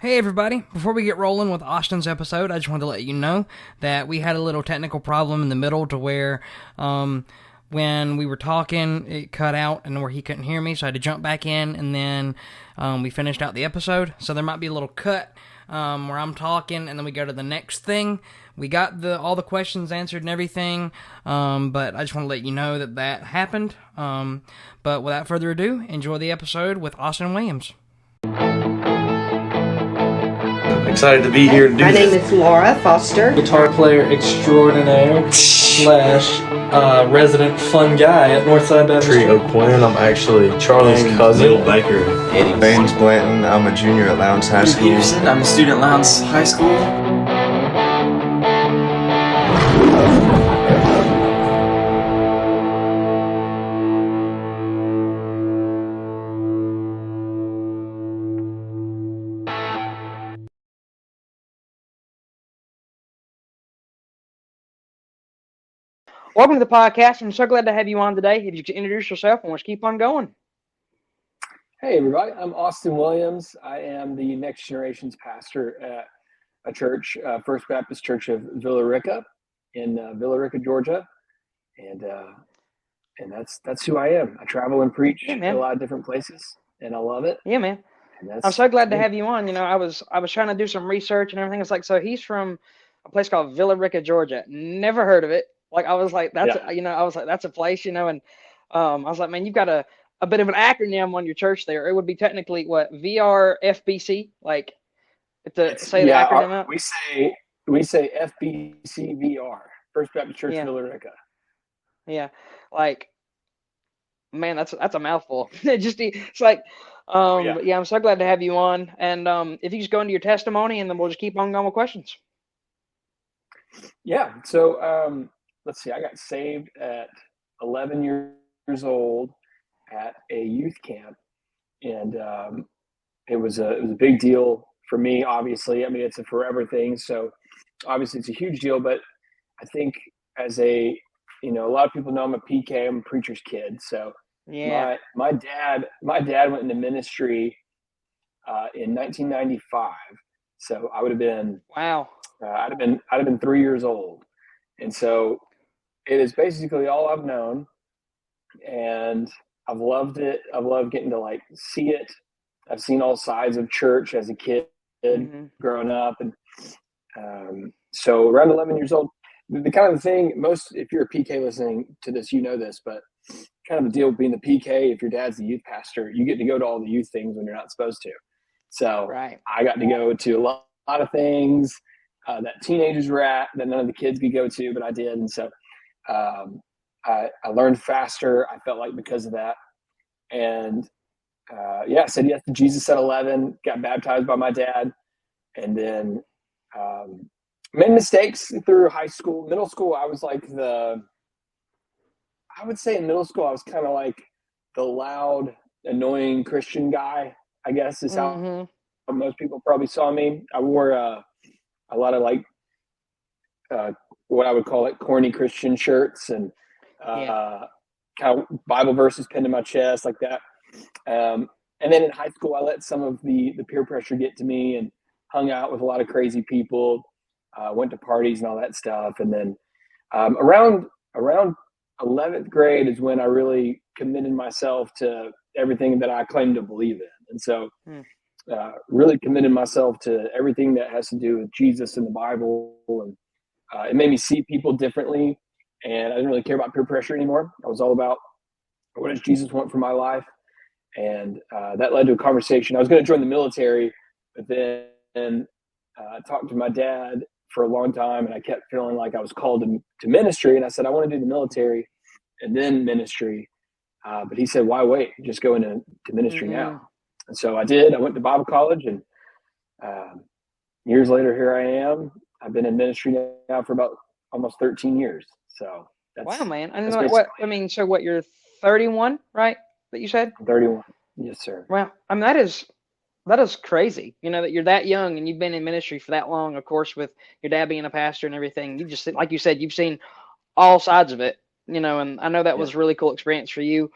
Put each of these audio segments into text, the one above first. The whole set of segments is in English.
Hey everybody, before we get rolling with Austin's episode, I just wanted to let you know that we had a little technical problem in the middle to where when we were talking, it cut out and where he couldn't hear me, so I had to jump back in, and then we finished out the episode. So there might be a little cut where I'm talking and then we go to the next thing. We got all the questions answered and everything, but I just want to let you know that happened. But without further ado, enjoy the episode with Austin Williams. Excited to be here to do My this. name is Laura Foster. Guitar player extraordinaire slash resident fun guy at Northside Baptist. Trio Quinn. I'm actually Charlie's cousin. Little Baker. Eddie Baines Blanton. I'm a junior at Lowndes High School. Peterson. I'm a student at Lowndes High School. Welcome to the podcast. I'm so glad to have you on today. If you could introduce yourself and let's keep on going. Hey everybody, I'm Austin Williams. I am the Next Generations pastor at a church, First Baptist Church of Villa Rica in Villa Rica, Georgia, and that's who I am. I travel and preach in a lot of different places, and I love it. Yeah, man. I'm so glad to have you on. You know, I was trying to do some research and everything. It's like, so he's from a place called Villa Rica, Georgia. Never heard of it. Like, I was like, that's a place, and I was like, man, you've got a bit of an acronym on your church there. It would be technically what, VRFBC, like, the acronym out? We say FBCVR, First Baptist Church Villa Rica. Yeah, like, man, that's a mouthful. It's like, but yeah, I'm so glad to have you on. And if you just go into your testimony, and then we'll just keep on going with questions. Yeah. So let's see. I got saved at 11 years old at a youth camp, and it was a big deal for me. Obviously, I mean, it's a forever thing, so obviously it's a huge deal. But I think as a lot of people know I'm a PK. I'm a preacher's kid. So yeah, my dad went into ministry in 1995. So I would have been I'd have been 3 years old, and so it is basically all I've known, and I've loved it. I've loved getting to see it. I've seen all sides of church as a kid growing up, and so around 11 years old, the kind of thing if you're a PK listening to this, you know this, but kind of the deal with being the PK, if your dad's the youth pastor, you get to go to all the youth things when you're not supposed to. So I got to go to a lot of things that teenagers were at that none of the kids could go to, but I did. And so I learned faster, I felt like, because of that. And I said yes to Jesus at 11, got baptized by my dad, and then made mistakes through high school. Middle school, I was I would say in middle school, I was kind of like the loud, annoying Christian guy, I guess is how most people probably saw me. I wore a lot of what I would call corny Christian shirts and kind of Bible verses pinned to my chest like that. And then in high school, I let some of the peer pressure get to me and hung out with a lot of crazy people, went to parties and all that stuff. And then around 11th grade is when I really committed myself to everything that I claimed to believe in. And so really committed myself to everything that has to do with Jesus and the Bible. And it made me see people differently. And I didn't really care about peer pressure anymore. I was all about, what does Jesus want for my life? And that led to a conversation. I was going to join the military, but then talked to my dad for a long time, and I kept feeling like I was called to ministry. And I said, I want to do the military and then ministry. But he said, why wait? Just go into ministry now. And so I did. I went to Bible college, and years later, here I am. I've been in ministry now for about almost 13 years. So that's, wow, man. So you're 31, right? That you said? 31. Yes, sir. Wow. I mean, that is crazy. That you're that young and you've been in ministry for that long, of course, with your dad being a pastor and everything. You just, like you said, you've seen all sides of it, and I know that was a really cool experience for you.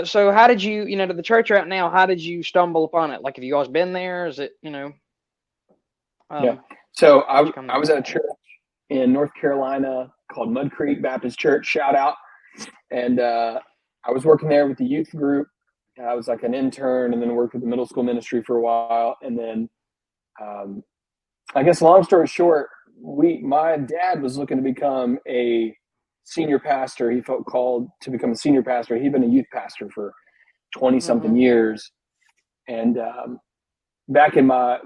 so how did you, to the church you're at now, how did you stumble upon it? Like, have you always been there? Is it, Yeah. So how'd you come I was at a church in North Carolina called Mud Creek Baptist Church, shout out. And I was working there with the youth group. I was like an intern, and then worked with the middle school ministry for a while. And then I guess long story short, my dad was looking to become a senior pastor. He felt called to become a senior pastor. He'd been a youth pastor for 20 something years. And back in my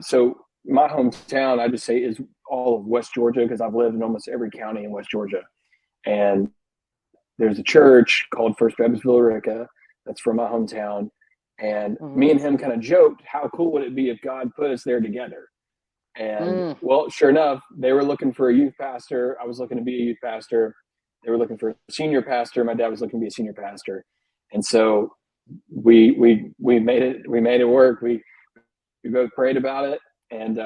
hometown, I just say, is all of West Georgia, because I've lived in almost every county in West Georgia. And there's a church called First Baptist Villarica that's from my hometown. And me and him kind of joked, how cool would it be if God put us there together? And well, sure enough, they were looking for a youth pastor. I was looking to be a youth pastor. They were looking for a senior pastor. My dad was looking to be a senior pastor. And so we made it work. We both prayed about it, and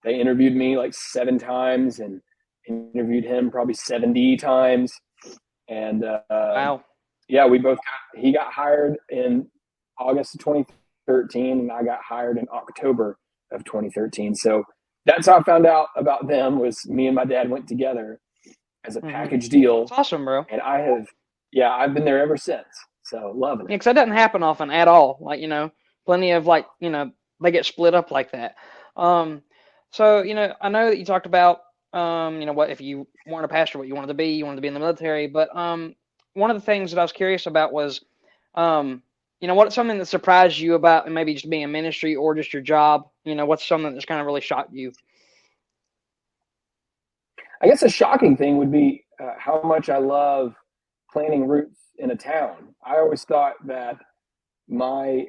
they interviewed me like 7 times and interviewed him probably 70 times. And wow. Yeah, he got hired in August of 2013, and I got hired in October of 2013. So that's how I found out about them, was me and my dad went together as a package deal. That's awesome, bro. And I've been there ever since. So loving it. Yeah, because that doesn't happen often at all. Like, plenty of they get split up like that. So, I know that you talked about, what if you weren't a pastor, what you wanted to be in the military. But one of the things that I was curious about was, what's something that surprised you about maybe just being in ministry or just your job? What's something that's kind of really shocked you? I guess a shocking thing would be how much I love planting roots in a town. I always thought that my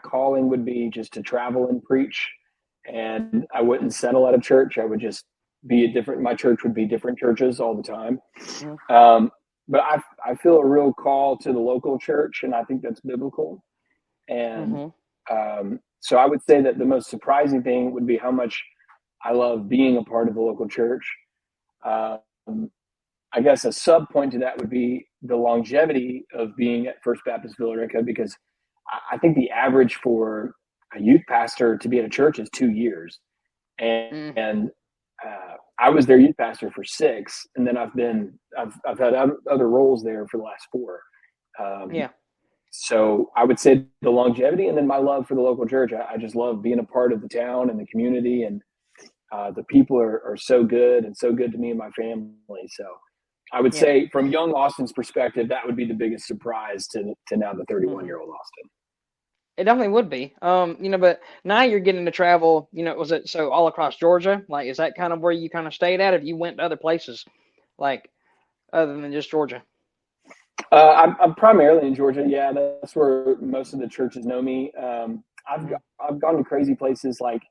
calling would be just to travel and preach, and I wouldn't settle at a church. I would just my church would be different churches all the time. But I feel a real call to the local church, and I think that's biblical. And so I would say that the most surprising thing would be how much I love being a part of the local church. I guess a sub point to that would be the longevity of being at First Baptist Villarica, because I think the average for a youth pastor to be at a church is 2 years. And I was their youth pastor for 6, and then I've had other roles there for the last 4. So I would say the longevity, and then my love for the local church. I just love being a part of the town and the community, and the people are so good and so good to me and my family. So I would say from young Austin's perspective, that would be the biggest surprise to now the 31-year-old Austin. It definitely would be. But now you're getting to travel, was it so all across Georgia? Like, is that kind of where you kind of stayed at? If you went to other places, like other than just Georgia? I'm primarily in Georgia. Yeah, that's where most of the churches know me. I've gone to crazy places. Like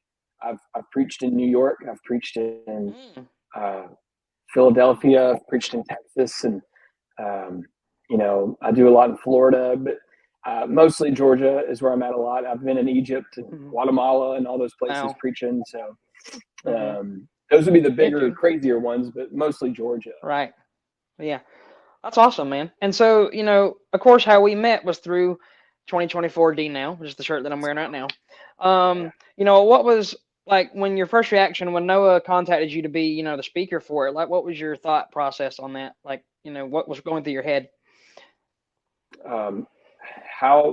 I've preached in New York. I've preached in Philadelphia. I've preached in Texas, and I do a lot in Florida, but mostly Georgia is where I'm at a lot. I've been in Egypt and Guatemala and all those places preaching. So those would be the bigger, crazier ones, but mostly Georgia. Right. Yeah. That's awesome, man. And so, of course, how we met was through 2024 DNOW, which is the shirt that I'm wearing right now. What was like when your first reaction when Noah contacted you to be, the speaker for it? Like, what was your thought process on that? Like, what was going through your head? How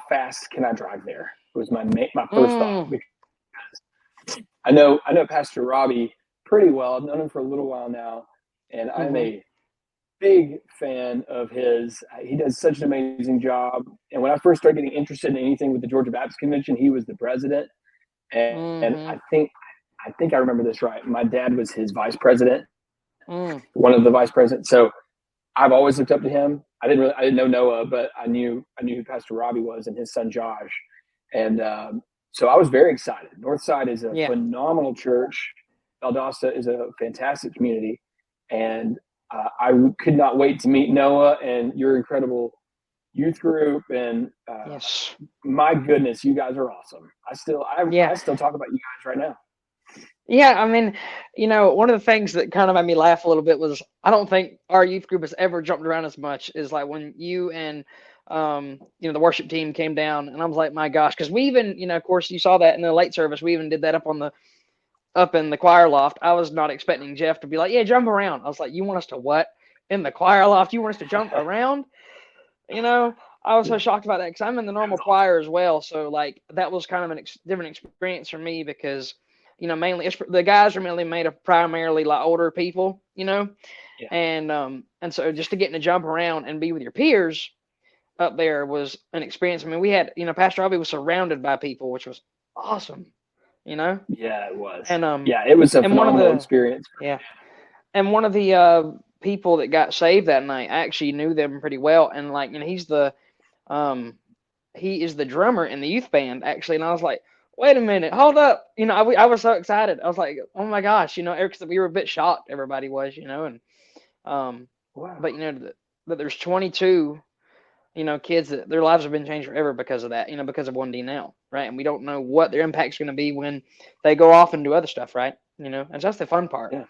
fast can I drive there? Was my first thought. Because I know Pastor Robbie pretty well. I've known him for a little while now, and I'm a big fan of his. He does such an amazing job. And when I first started getting interested in anything with the Georgia Baptist Convention, he was the president. And I think I remember this right. My dad was his vice president, one of the vice presidents. So I've always looked up to him. I didn't know Noah, but I knew who Pastor Robbie was and his son Josh. And so I was very excited. Northside is a phenomenal church. Valdosta is a fantastic community. And I could not wait to meet Noah and your incredible youth group. And my goodness, you guys are awesome. I still talk about you guys right now. Yeah, I mean, one of the things that kind of made me laugh a little bit was I don't think our youth group has ever jumped around as much as like when you and the worship team came down, and I was like, my gosh, because we even, of course, you saw that in the late service. We even did that up in the choir loft. I was not expecting Jeff to be like, yeah, jump around. I was like, you want us to what? In the choir loft, you want us to jump around? I was so shocked about that because I'm in the normal choir as well. So like that was kind of a different experience for me because, mainly the guys are mainly made of primarily like older people, Yeah. and so just to get to jump around and be with your peers up there was an experience. I mean, we had, Pastor Robbie was surrounded by people, which was awesome, Yeah, it was. and yeah, it was a and one of phenomenal the experience. yeah, and one of the people that got saved that night, I actually knew them pretty well, and like, he is the drummer in the youth band actually, and I was like, wait a minute, hold up, I was so excited. I was like, oh my gosh, because we were a bit shocked, everybody was, and Wow. but that there's 22 kids that their lives have been changed forever because of that, because of 1DNOW, right? And we don't know what their impact's going to be when they go off and do other stuff, right? And so that's the fun part. Yeah.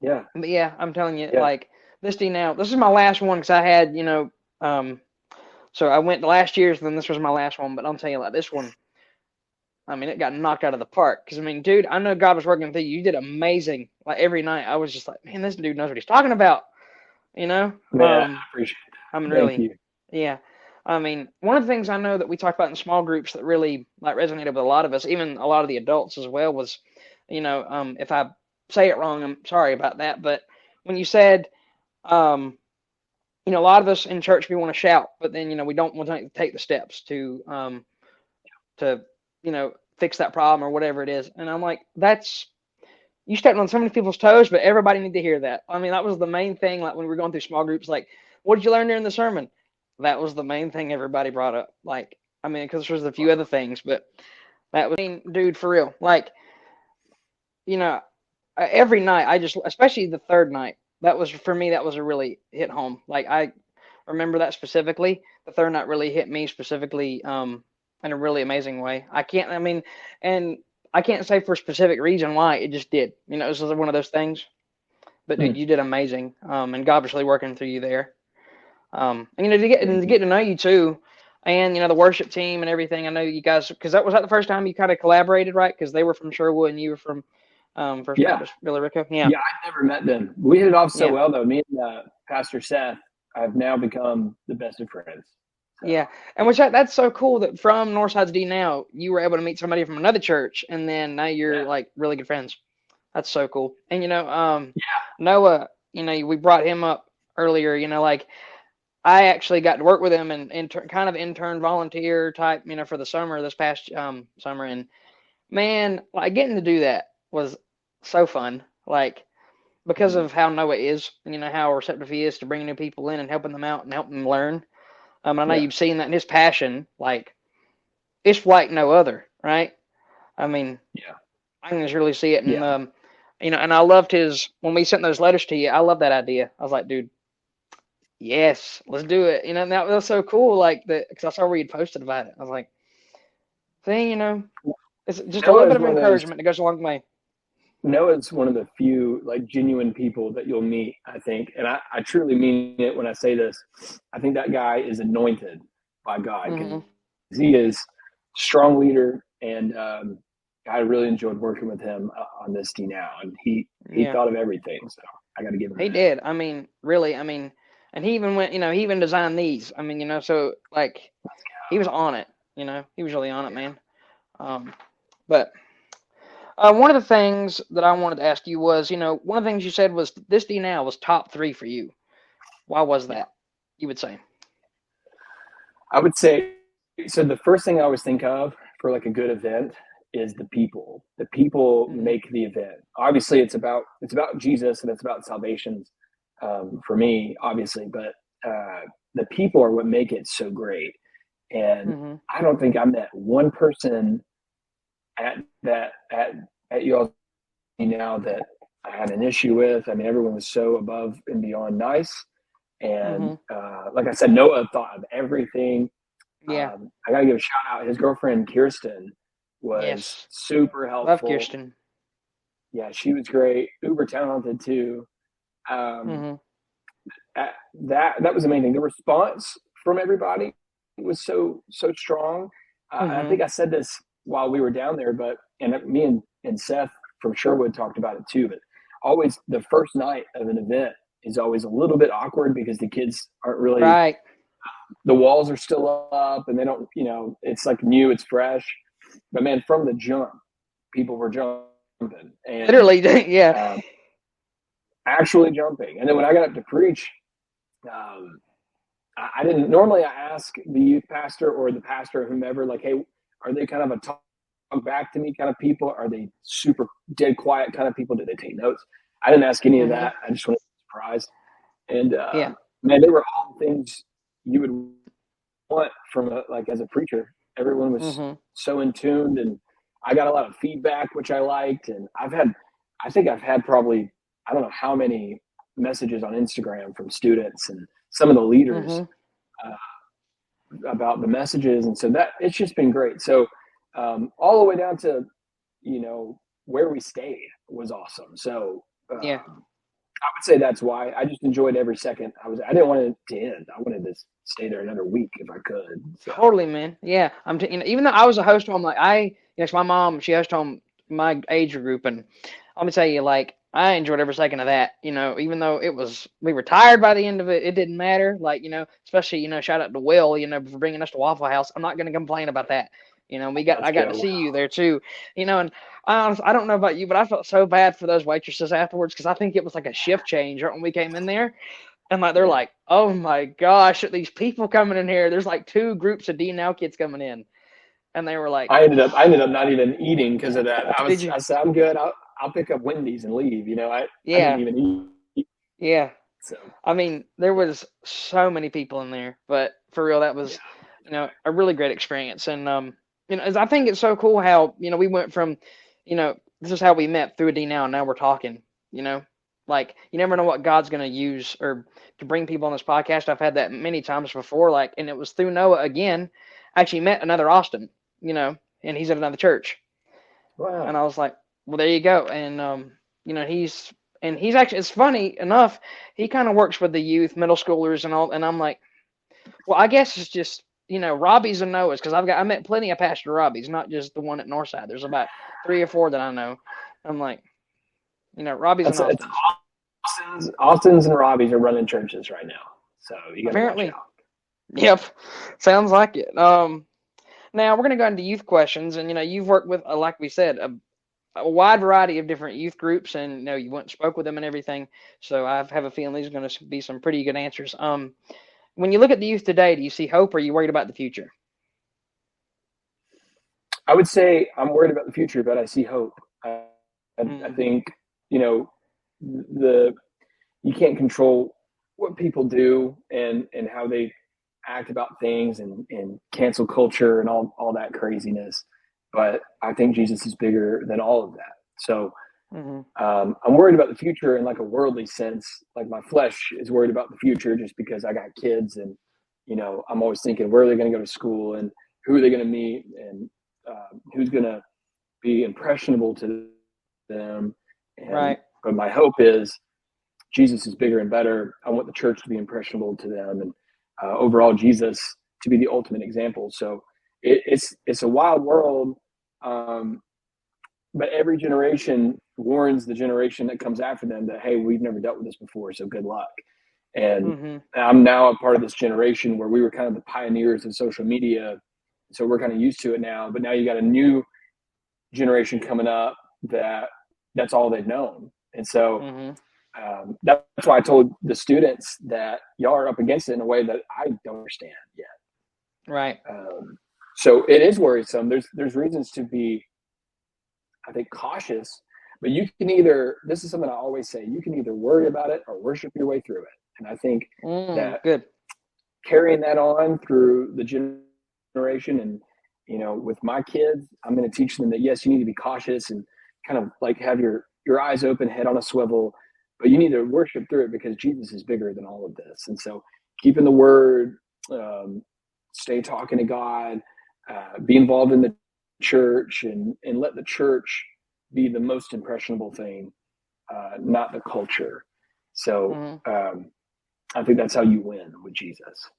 Yeah. But yeah, I'm telling you, Yeah. like this DNOW, this is my last one because I had, so I went to last year's, and then this was my last one. But I'll tell you, like this one, I mean, it got knocked out of the park. Because I mean, dude, I know God was working through you. You did amazing. Like every night, I was just like, man, this dude knows what he's talking about. Man, I appreciate that. I mean, Thank really, you. yeah. I mean, one of the things I know that we talked about in small groups that really like resonated with a lot of us, even a lot of the adults as well, was, if I say it wrong, I'm sorry about that. But when you said, a lot of us in church, we want to shout, but then, we don't want to take the steps to fix that problem or whatever it is. And I'm like, you stepped on so many people's toes, but everybody need to hear that. I mean, that was the main thing. Like when we were going through small groups, like, what did you learn during the sermon? That was the main thing everybody brought up. Like, I mean, because there's a few other things, but that was, dude, for real. Like, every night, especially the third night, that was, for me, that was a really hit home. Like, I remember that specifically. The third night really hit me specifically in a really amazing way. I can't say for a specific reason why, it just did. It was just one of those things. But dude, you did amazing. And God was really working through you there. And to get to know you too, and the worship team and everything. I know you guys, because was that the first time you kind of collaborated, right? Because they were from Sherwood and you were from First Baptist Billy Rico. Yeah, I never met them. We hit it off so well though. Me and Pastor Seth have now become the best of friends. So. Yeah, and that's so cool that from Northside's DNOW, you were able to meet somebody from another church, and then now you're like really good friends. That's so cool. And Noah, we brought him up earlier. Like I actually got to work with him and kind of intern volunteer type, for the summer this past summer, and man, like getting to do that was so fun. Like because of how Noah is, and how receptive he is to bringing new people in and helping them out and helping them learn. I know you've seen that in his passion, like it's like no other, right? I mean, I can just really see it. And, and I loved when we sent those letters to you, I love that idea. I was like, dude, yes, let's do it. And that was so cool. Like because I saw where you'd posted about it. I was like, see, it's just a little bit of encouragement that goes a long way. Noah's one of the few like genuine people that you'll meet, I think. And I truly mean it when I say this. I think that guy is anointed by God. Mm-hmm. He is a strong leader, and I really enjoyed working with him on this DNOW, and he thought of everything. So I got to give him. He did. I mean, really. I mean, and he even went. He even designed these. I mean, so like he was on it. He was really on it, man. But. One of the things that I wanted to ask you was, one of the things you said was this DNOW was top 3 for you. Why was that, you would say? I would say, so the first thing I always think of for like a good event is the people. The people make the event. Obviously, it's about Jesus and it's about salvation for me, obviously, but the people are what make it so great. And I don't think I met one person at y'all now that I had an issue with. I mean, everyone was so above and beyond nice. And like I said, Noah thought of everything. Yeah. I got to give a shout out. His girlfriend, Kirsten, was super helpful. Love Kirsten. Yeah, she was great. Uber talented too. That was the main thing. The response from everybody was so strong. I think I said this while we were down there, and me and Seth from Sherwood talked about it too. But always the first night of an event is always a little bit awkward because the kids aren't really Right. The walls are still up, and they don't, it's like new, it's fresh. But man, from the jump, people were jumping, and Literally, yeah. Actually jumping. And then when I got up to preach, I didn't normally. I ask the youth pastor or the pastor or whomever, like, hey, are they kind of a talk back to me kind of people? Are they super dead quiet kind of people? Do they take notes? I didn't ask any of that. I just wanted to be surprised. And man, they were all things you would want from as a preacher. Everyone was so in tune, and I got a lot of feedback, which I liked. And I think I've had probably, I don't know how many messages on Instagram from students and some of the leaders about the messages. And so that it's just been great. So all the way down to, where we stayed was awesome. So I would say that's why I just enjoyed every second. I didn't want it to end. I wanted to stay there another week if I could. So. Totally, man. Yeah. Even though I was a host home, my mom, she host home my age group, and let me tell you, I enjoyed every second of that, even though we were tired by the end of it, it didn't matter. Especially, shout out to Will, for bringing us to Waffle House. I'm not going to complain about that. I got to see you there too, and I don't know about you, but I felt so bad for those waitresses afterwards, because I think it was like a shift change right when we came in there. And they're like, oh my gosh, these people coming in here. There's like 2 groups of DNOW kids coming in. And they were like, I ended up not even eating because of that. I said, I'm good. I'll pick up Wendy's and leave. I didn't even eat. Yeah. So I mean, there was so many people in there, but for real, that was, a really great experience. And, I think it's so cool how, we went from, this is how we met through a DNOW, and now we're talking, you never know what God's going to use or to bring people on this podcast. I've had that many times before, and it was through Noah again. I actually met another Austin, and he's at another church. Wow. And I was like, well, there you go. And, he's actually, it's funny enough, he kind of works with the youth, middle schoolers and all. And I'm like, well, I guess it's just, Robbie's and Noah's, because I met plenty of Pastor Robbie's, not just the one at Northside. There's about 3 or 4 that I know. I'm like, Robbie's and Austin's. Austin's and Robbie's are running churches right now. So you got to watch out. Yep. Sounds like it. Now we're going to go into youth questions, and, you've worked with, like we said, a wide variety of different youth groups, and, you went and spoke with them and everything. So I have a feeling these are going to be some pretty good answers. When you look at the youth today, do you see hope, or are you worried about the future? I would say I'm worried about the future, but I see hope. I think, you can't control what people do and how they act about things and cancel culture and all that craziness. But I think Jesus is bigger than all of that. So I'm worried about the future in like a worldly sense. Like my flesh is worried about the future just because I got kids, and, I'm always thinking, where are they going to go to school, and who are they going to meet, and who's going to be impressionable to them. Right. But my hope is Jesus is bigger and better. I want the church to be impressionable to them, and overall Jesus to be the ultimate example. So it's a wild world, but every generation warns the generation that comes after them that, hey, we've never dealt with this before, so good luck. And I'm now a part of this generation where we were kind of the pioneers of social media, so we're kind of used to it now. But now you got a new generation coming up that's all they've known. And so that's why I told the students that y'all are up against it in a way that I don't understand yet. Right. So it is worrisome. There's reasons to be, I think, cautious, but you can this is something I always say, you can either worry about it or worship your way through it. And I think that good. Carrying that on through the generation and, with my kids, I'm going to teach them that, yes, you need to be cautious and kind of like have your eyes open, head on a swivel, but you need to worship through it because Jesus is bigger than all of this. And so keeping the word, stay talking to God, be involved in the church and let the church be the most impressionable thing, not the culture. So I think that's how you win with Jesus.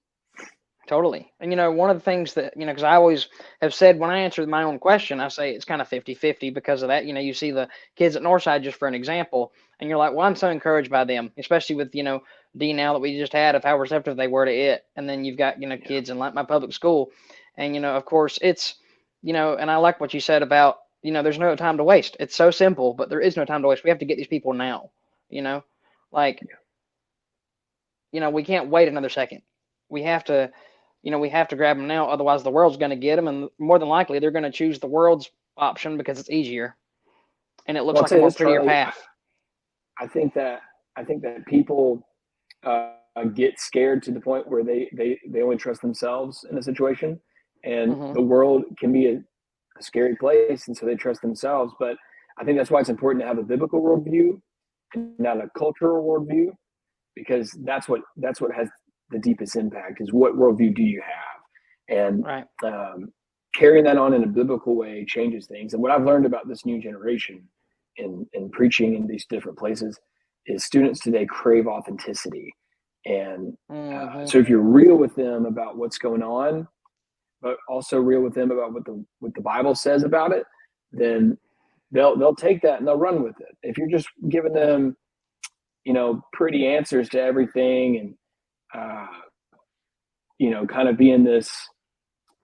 Totally. And, one of the things that, because I always have said when I answer my own question, I say it's kind of 50-50 because of that. You see the kids at Northside, just for an example, and you're like, well, I'm so encouraged by them, especially with, DNOW that we just had, of how receptive they were to it. And then you've got, kids in like my public school. And, of course, it's, and I like what you said about, there's no time to waste. It's so simple, but there is no time to waste. We have to get these people now, like, we can't wait another second. We have to. We have to grab them now. Otherwise, the world's going to get them, and more than likely, they're going to choose the world's option because it's easier, and it looks like a more prettier path. I think that people get scared to the point where they only trust themselves in a situation, and the world can be a scary place, and so they trust themselves. But I think that's why it's important to have a biblical worldview and not a cultural worldview, because that's what has the deepest impact, is what worldview do you have, and carrying that on in a biblical way changes things. And what I've learned about this new generation in preaching in these different places is students today crave authenticity, and so if you're real with them about what's going on, but also real with them about what the Bible says about it, then they'll take that and they'll run with it. If you're just giving them pretty answers to everything, and kind of being this,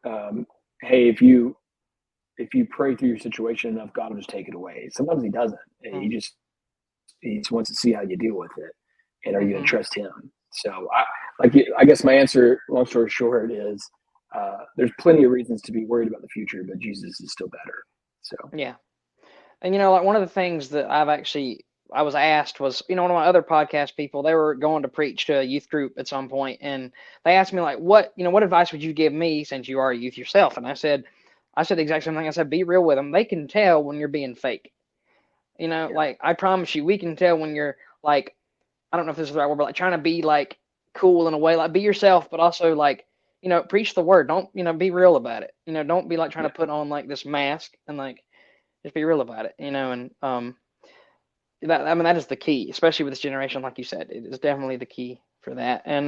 hey, if you pray through your situation enough, God will just take it away. Sometimes he doesn't. He just wants to see how you deal with it. And are you going to trust him? So I guess my answer, long story short, is there's plenty of reasons to be worried about the future, but Jesus is still better. So, yeah. And, like one of the things that I was asked was, one of my other podcast people, they were going to preach to a youth group at some point, and they asked me like, what advice would you give me since you are a youth yourself? And I said the exact same thing. I said, be real with them. They can tell when you're being fake. Like I promise you, we can tell when you're like, I don't know if this is the right word, but like trying to be like cool in a way, like be yourself, but also like, preach the word. Don't, be real about it. Don't be like trying to put on like this mask, and like, just be real about it, and, that is the key, especially with this generation. Like you said, it is definitely the key for that. And,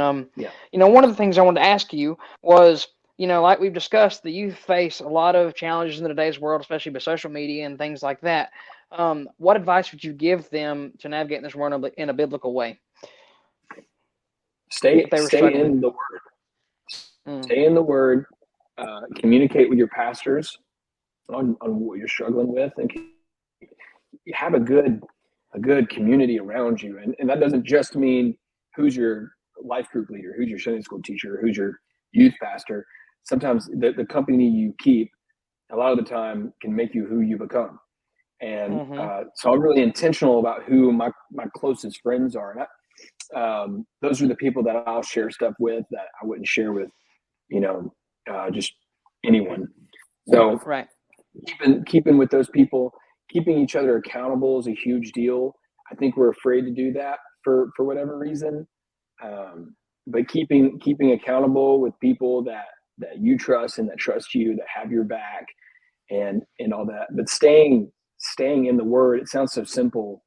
one of the things I wanted to ask you was, like we've discussed, the youth face a lot of challenges in today's world, especially with social media and things like that. What advice would you give them to navigate this world in a biblical way? Stay in the Word. Stay in the Word. Communicate with your pastors on what you're struggling with, and have a good community around you. And that doesn't just mean who's your life group leader, who's your Sunday school teacher, who's your youth pastor. Sometimes the company you keep, a lot of the time, can make you who you become. And so I'm really intentional about who my closest friends are. And those are the people that I'll share stuff with that I wouldn't share with, just anyone. So keeping with those people, keeping each other accountable is a huge deal. I think we're afraid to do that for whatever reason. But keeping accountable with people that you trust and that trust you, that have your back, and all that. But staying in the Word, it sounds so simple,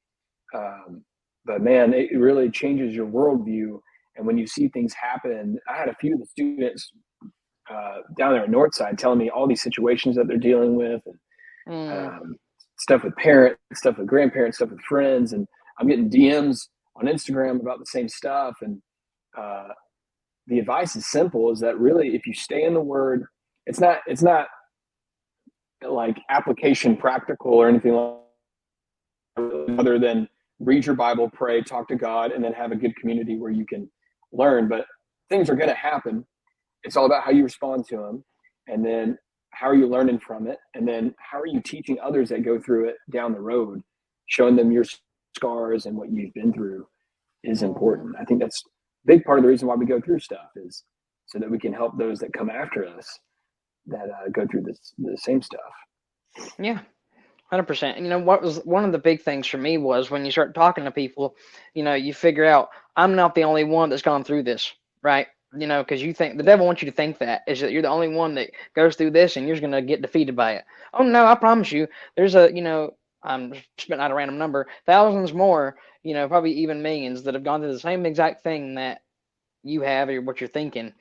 but man, it really changes your worldview. And when you see things happen, I had a few of the students down there at Northside telling me all these situations that they're dealing with, and stuff with parents, stuff with grandparents, stuff with friends, and I'm getting DMs on Instagram about the same stuff. And the advice is simple: is that really, if you stay in the Word, it's not like application practical or anything like, other than read your Bible, pray, talk to God, and then have a good community where you can learn. But things are going to happen. It's all about how you respond to them, and then how are you learning from it, and then how are you teaching others that go through it down the road, showing them your scars and what you've been through is important. I think that's a big part of the reason why we go through stuff, is so that we can help those that come after us that go through the same stuff. Yeah, 100%. And what was one of the big things for me was when you start talking to people, you figure out I'm not the only one that's gone through this, right? Because you think the devil wants you to think that you're the only one that goes through this and you're going to get defeated by it. Oh no, I promise you, there's I'm spitting out a random number, thousands more, probably even millions that have gone through the same exact thing that you have or what you're thinking.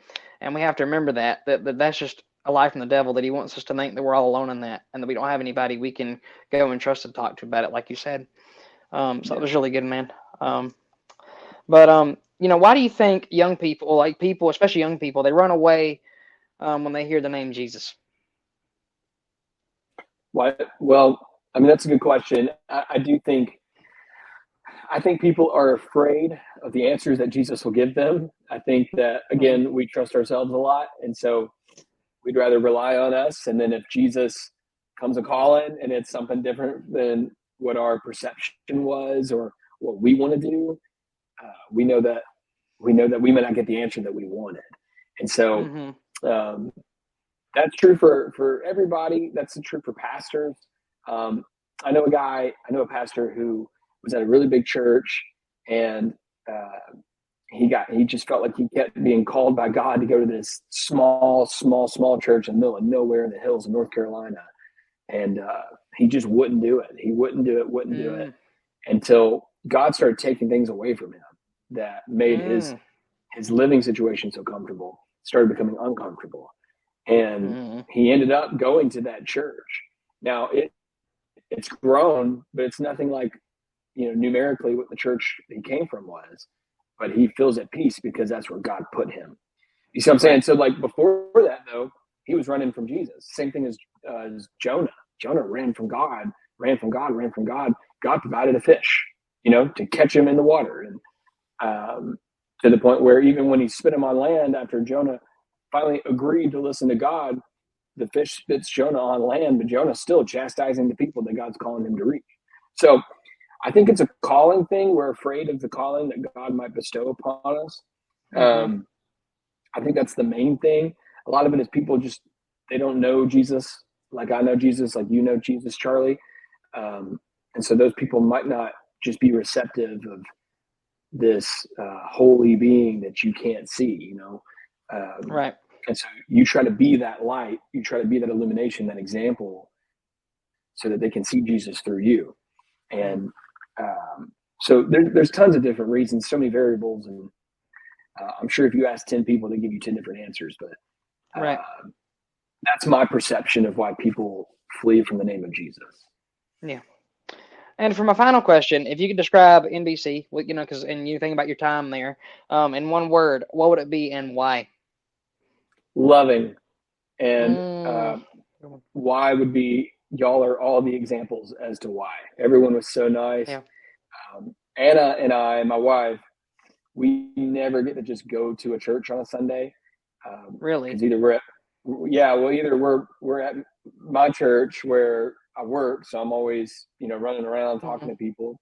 And we have to remember that's just a lie from the devil, that he wants us to think that we're all alone in that, and that we don't have anybody we can go and trust and talk to about it, like you said. So it was really good, man. But why do you think young people, like people, especially young people, they run away when they hear the name Jesus? Why? Well, I mean, that's a good question. I think people are afraid of the answers that Jesus will give them. I think that, again, we trust ourselves a lot, and so we'd rather rely on us. And then if Jesus comes a calling and it's something different than what our perception was or what we want to do, we know that we may not get the answer that we wanted. And so that's true for everybody. That's true for pastors. I know a pastor who was at a really big church, and he just felt like he kept being called by God to go to this small church in the middle of nowhere in the hills of North Carolina. And he just wouldn't do it. He wouldn't do it until God started taking things away from him that made his living situation so comfortable, started becoming uncomfortable. And he ended up going to that church. Now it's grown, but it's nothing like, numerically what the church he came from was. But he feels at peace because that's where God put him. You see what I'm saying? So like before that, though, he was running from Jesus. Same thing as Jonah. Jonah ran from God. God provided a fish, to catch him in the water. And to the point where even when he spit him on land after Jonah finally agreed to listen to God, the fish spits Jonah on land, but Jonah's still chastising the people that God's calling him to reach. So I think it's a calling thing. We're afraid of the calling that God might bestow upon us. I think that's the main thing. A lot of it is people they don't know Jesus like I know Jesus, like you know Jesus, Charlie. And so those people might not just be receptive of this holy being that you can't see, Right. And so you try to be that light, you try to be that illumination, that example, so that they can see Jesus through you. And so there's tons of different reasons, so many variables, and I'm sure if you ask 10 people, they give you 10 different answers. But right. That's my perception of why people flee from the name of Jesus. Yeah. And for my final question, if you could describe NBC, and you think about your time there, in one word, what would it be and why? Loving. And why would be, y'all are all the examples as to why. Everyone was so nice. Yeah. Anna and I, my wife, we never get to just go to a church on a Sunday. Really? Because either we're at my church where I work, so I'm always, running around talking to people,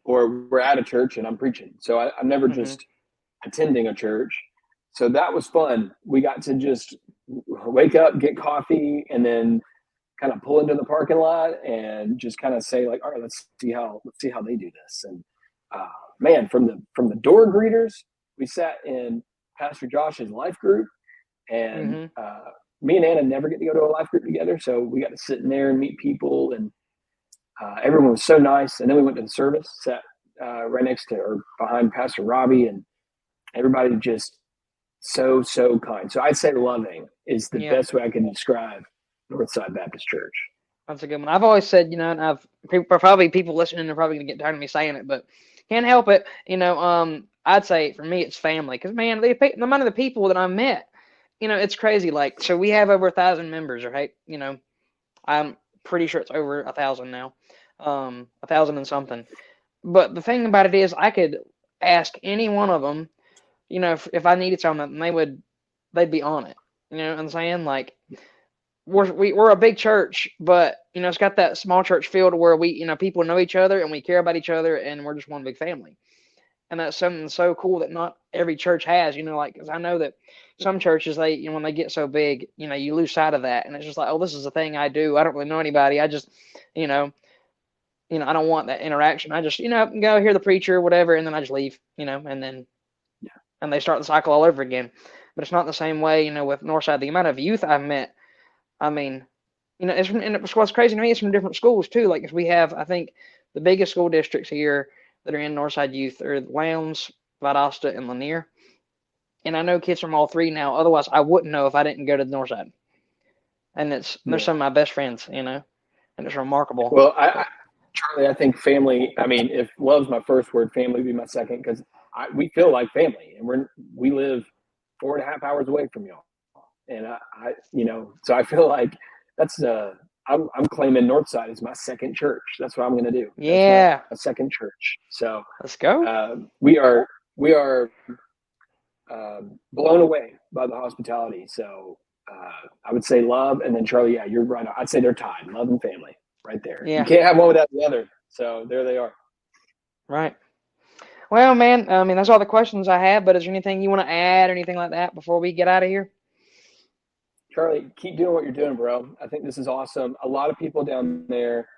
or we're at a church and I'm preaching. So I'm never just attending a church. So that was fun. We got to just wake up, get coffee, and then kind of pull into the parking lot and just kind of say, like, all right, let's see how they do this. And man, from the door greeters, we sat in Pastor Josh's life group, and me and Anna never get to go to a life group together, so we got to sit in there and meet people, and everyone was so nice. And then we went to the service, sat right next to or behind Pastor Robbie, and everybody just so kind. So I'd say loving is the best way I can describe Northside Baptist Church. That's a good one. I've always said, and people listening are probably gonna get tired of me saying it, but can't help it. I'd say for me it's family, because man, the amount of the people that I met, it's crazy. Like, so we have over 1,000 members, right? I'm pretty sure it's over 1,000 now, 1,000 and something. But the thing about it is, I could ask any one of them, if I needed something, and they'd be on it. You know what I'm saying? Like, we're a big church, but it's got that small church feel to where we, people know each other and we care about each other, and we're just one big family. And that's something so cool that not every church has. Like, 'cause I know that some churches, they, when they get so big, you lose sight of that, and it's just like, oh, this is a thing I do. I don't really know anybody. I just, I don't want that interaction. I just, go hear the preacher or whatever, and then I just leave, and then, and they start the cycle all over again. But it's not the same way, with Northside. The amount of youth I've met, I mean, it's what's crazy to me, it's from different schools too. Like, if we have, I think the biggest school districts here that are in Northside Youth are Lowndes, Valdosta, and Lanier. and I know kids from all three now. Otherwise, I wouldn't know if I didn't go to the north side. And they're some of my best friends, and it's remarkable. Well, Charlie, I think family. I mean, if love's my first word, family would be my second, because we feel like family, and we live 4.5 hours away from y'all, and so I feel like that's I'm claiming Northside is my second church. That's what I'm going to do. Yeah, a second church. So let's go. We are blown away by the hospitality. So I would say love, and then Charlie. Yeah, you're right. I'd say they're tied. Love and family, right there. Yeah. You can't have one without the other. So there they are. Right. Well, man, I mean, that's all the questions I have, but is there anything you want to add or anything like that before we get out of here? Charlie, keep doing what you're doing, bro. I think this is awesome. A lot of people down there,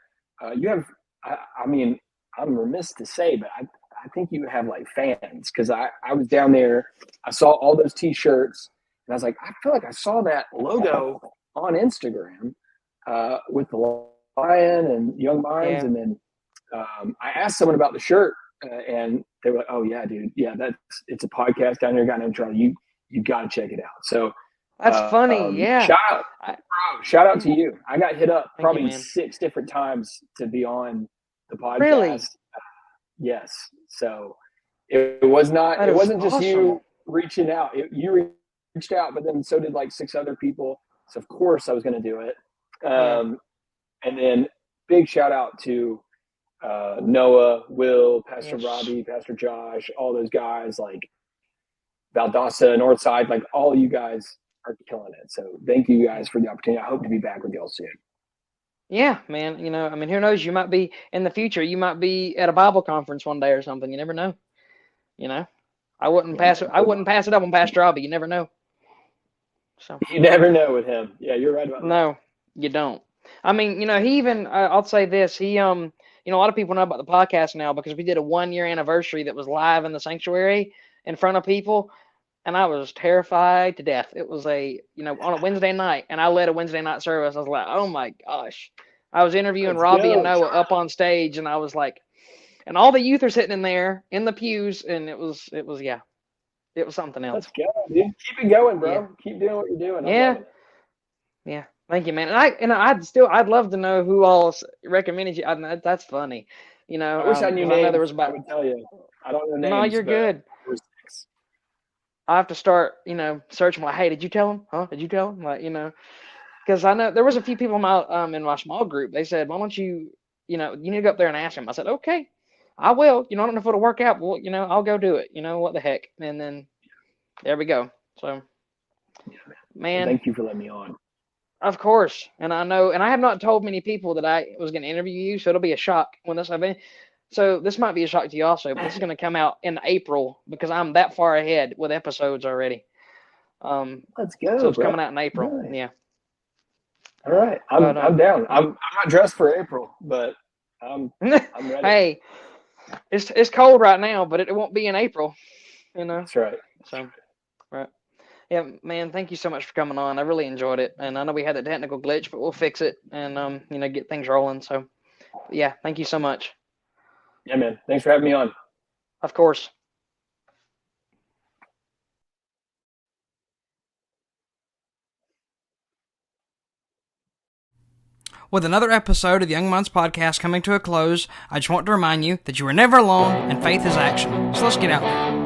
you have, I mean, I'm remiss to say, but I think you have like fans, because I was down there, I saw all those T-shirts, and I was like, I feel like I saw that logo on Instagram with the Lion and Young Minds, and then I asked someone about the shirt, and they were like, "Oh yeah, dude, yeah, it's a podcast down here, a guy named Charlie. You got to check it out." So that's funny, yeah. Shout out to you. I got hit up probably 6 different times to be on the podcast. Really? Yes. So it wasn't awesome. just you reaching out. You reached out, but then so did like 6 other people. So of course I was going to do it. And then big shout out to Noah, Will, Pastor Robbie, Pastor Josh, all those guys, like Valdosta, Northside, like all you guys are killing it. So thank you guys for the opportunity. I hope to be back with y'all soon. Yeah, man. I mean, who knows? You might be in the future. You might be at a Bible conference one day or something. You never know. I wouldn't pass it up on Pastor Robbie. You never know. So you never know with him. Yeah, you're right about that. No, you don't. I mean, he even, I'll say this, he, a lot of people know about the podcast now because we did a 1-year anniversary that was live in the sanctuary in front of people, and I was terrified to death. It was on a Wednesday night, and I led a Wednesday night service. I was like, oh my gosh. I was interviewing Robbie and Noah up on stage, and I was like, and all the youth are sitting in there in the pews, and it was something else. Let's go, dude. Keep it going, bro. Yeah. Keep doing what you're doing. Yeah. Yeah. Thank you, man. And I'd love to know who all recommended you. That's funny. I wish I knew names. I would tell you. I don't know names. No, you're good. I have to start, searching. Like, hey, did you tell him? Huh? Did you tell him? Like, because I know there was a few people in my small group. They said, why don't you, you need to go up there and ask him. I said, okay, I will. I don't know if it'll work out. Well, I'll go do it. What the heck? And then there we go. So, man. Thank you for letting me on. Of course. And I know, and I have not told many people that I was going to interview you, so it'll be a shock when this event. So this might be a shock to you also, but this is going to come out in April because I'm that far ahead with episodes already. Let's go. So it's coming out in April. Nice. Yeah. All right. I'm down. I'm not dressed for April, but I'm ready. Hey, it's cold right now, but it won't be in April. That's right. So, right. Yeah, man, thank you so much for coming on. I really enjoyed it. And I know we had the technical glitch, but we'll fix it and, get things rolling. So, yeah, thank you so much. Yeah, man. Thanks for having me on. Of course. With another episode of the Young Minds Podcast coming to a close, I just want to remind you that you are never alone and faith is action. So let's get out there.